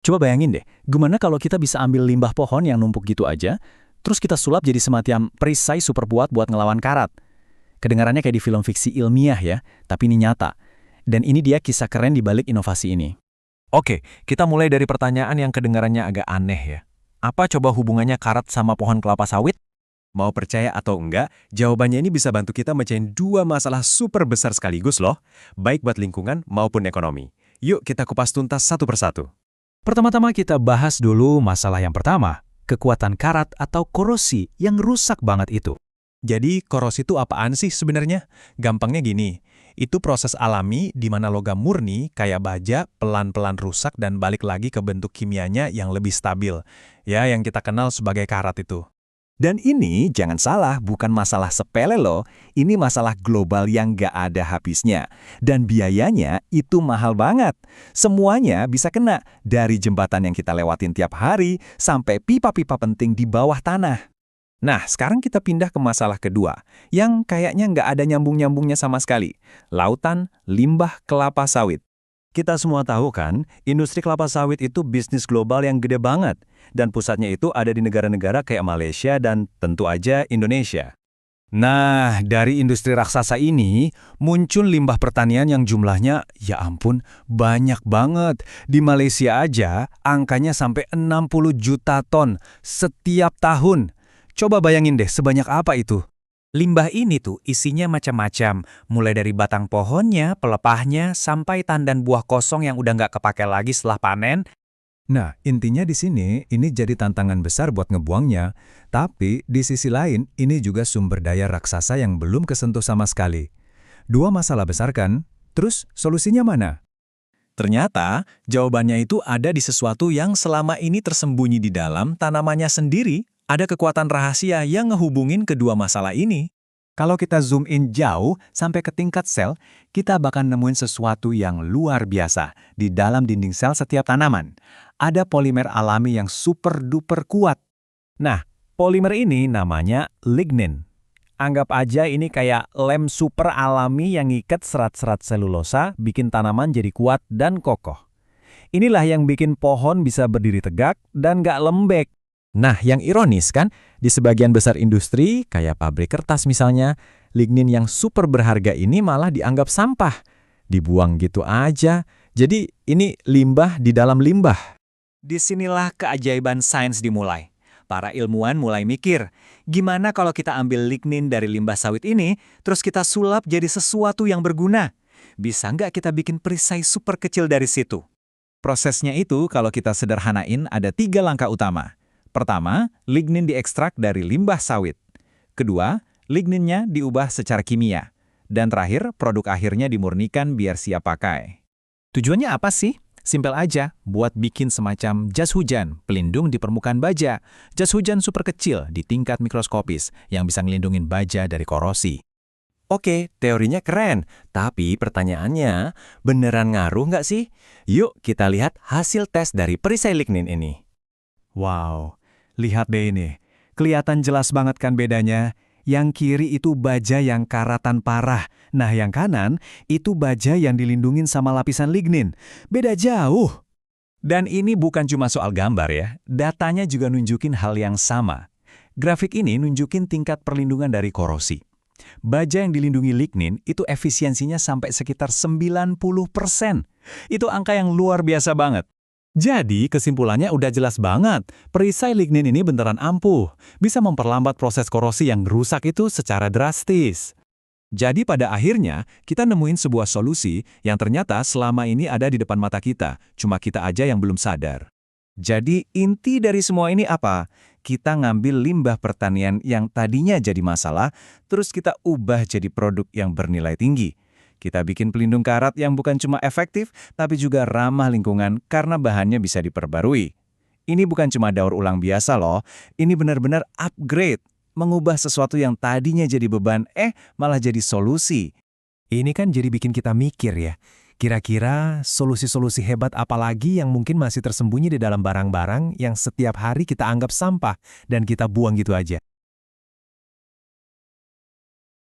Coba bayangin deh, gimana kalau kita bisa ambil limbah pohon yang numpuk gitu aja, terus kita sulap jadi semacam perisai super buat ngelawan karat. Kedengarannya kayak di film fiksi ilmiah ya, tapi ini nyata. Dan ini dia kisah keren di balik inovasi ini. Oke, kita mulai dari pertanyaan yang kedengarannya agak aneh ya. Apa coba hubungannya karat sama pohon kelapa sawit? Mau percaya atau enggak, jawabannya ini bisa bantu kita mecahin dua masalah super besar sekaligus loh, baik buat lingkungan maupun ekonomi. Yuk kita kupas tuntas satu persatu. Pertama-tama kita bahas dulu masalah yang pertama, kekuatan karat atau korosi yang rusak banget itu. Jadi korosi itu apaan sih sebenarnya? Gampangnya gini, itu proses alami di mana logam murni kayak baja pelan-pelan rusak dan balik lagi ke bentuk kimianya yang lebih stabil. Ya, yang kita kenal sebagai karat itu. Dan ini, jangan salah, bukan masalah sepele loh. Ini masalah global yang nggak ada habisnya. Dan biayanya itu mahal banget. Semuanya bisa kena, dari jembatan yang kita lewatin tiap hari, sampai pipa-pipa penting di bawah tanah. Nah, sekarang kita pindah ke masalah kedua, yang kayaknya nggak ada nyambung-nyambungnya sama sekali. Lautan, limbah kelapa sawit. Kita semua tahu kan, industri kelapa sawit itu bisnis global yang gede banget. Dan pusatnya itu ada di negara-negara kayak Malaysia dan tentu aja Indonesia. Nah, dari industri raksasa ini, muncul limbah pertanian yang jumlahnya, ya ampun, banyak banget. Di Malaysia aja, angkanya sampai 60 juta ton setiap tahun. Coba bayangin deh, sebanyak apa itu? Limbah ini tuh isinya macam-macam, mulai dari batang pohonnya, pelepahnya, sampai tandan buah kosong yang udah nggak kepake lagi setelah panen. Nah, intinya di sini, ini jadi tantangan besar buat ngebuangnya. Tapi, di sisi lain, ini juga sumber daya raksasa yang belum kesentuh sama sekali. Dua masalah besar kan? Terus, solusinya mana? Ternyata, jawabannya itu ada di sesuatu yang selama ini tersembunyi di dalam tanamannya sendiri. Ada kekuatan rahasia yang ngehubungin kedua masalah ini. Kalau kita zoom in jauh sampai ke tingkat sel, kita bakal nemuin sesuatu yang luar biasa di dalam dinding sel setiap tanaman. Ada polimer alami yang super duper kuat. Nah, polimer ini namanya lignin. Anggap aja ini kayak lem super alami yang ngikat serat-serat selulosa, bikin tanaman jadi kuat dan kokoh. Inilah yang bikin pohon bisa berdiri tegak dan nggak lembek. Nah, yang ironis kan, di sebagian besar industri, kayak pabrik kertas misalnya, lignin yang super berharga ini malah dianggap sampah. Dibuang gitu aja. Jadi, ini limbah di dalam limbah. Disinilah keajaiban sains dimulai. Para ilmuwan mulai mikir, gimana kalau kita ambil lignin dari limbah sawit ini, terus kita sulap jadi sesuatu yang berguna? Bisa nggak kita bikin perisai super kecil dari situ? Prosesnya itu, kalau kita sederhanain, ada 3 langkah utama. Pertama, lignin diekstrak dari limbah sawit. Kedua, ligninnya diubah secara kimia. Dan terakhir, produk akhirnya dimurnikan biar siap pakai. Tujuannya apa sih? Simpel aja, buat bikin semacam jas hujan, pelindung di permukaan baja. Jas hujan super kecil di tingkat mikroskopis yang bisa ngelindungin baja dari korosi. Oke, teorinya keren. Tapi pertanyaannya, beneran ngaruh nggak sih? Yuk kita lihat hasil tes dari perisai lignin ini. Wow, lihat deh ini. Kelihatan jelas banget kan bedanya? Yang kiri itu baja yang karatan parah. Nah, yang kanan itu baja yang dilindungin sama lapisan lignin. Beda jauh. Dan ini bukan cuma soal gambar ya. Datanya juga nunjukin hal yang sama. Grafik ini nunjukin tingkat perlindungan dari korosi. Baja yang dilindungi lignin itu efisiensinya sampai sekitar 90%. Itu angka yang luar biasa banget. Jadi, kesimpulannya udah jelas banget. Perisai lignin ini beneran ampuh. Bisa memperlambat proses korosi yang rusak itu secara drastis. Jadi pada akhirnya, kita nemuin sebuah solusi yang ternyata selama ini ada di depan mata kita. Cuma kita aja yang belum sadar. Jadi, inti dari semua ini apa? Kita ngambil limbah pertanian yang tadinya jadi masalah, terus kita ubah jadi produk yang bernilai tinggi. Kita bikin pelindung karat yang bukan cuma efektif, tapi juga ramah lingkungan karena bahannya bisa diperbarui. Ini bukan cuma daur ulang biasa loh, ini benar-benar upgrade. Mengubah sesuatu yang tadinya jadi beban, malah jadi solusi. Ini kan jadi bikin kita mikir ya, kira-kira solusi-solusi hebat apa lagi yang mungkin masih tersembunyi di dalam barang-barang yang setiap hari kita anggap sampah dan kita buang gitu aja.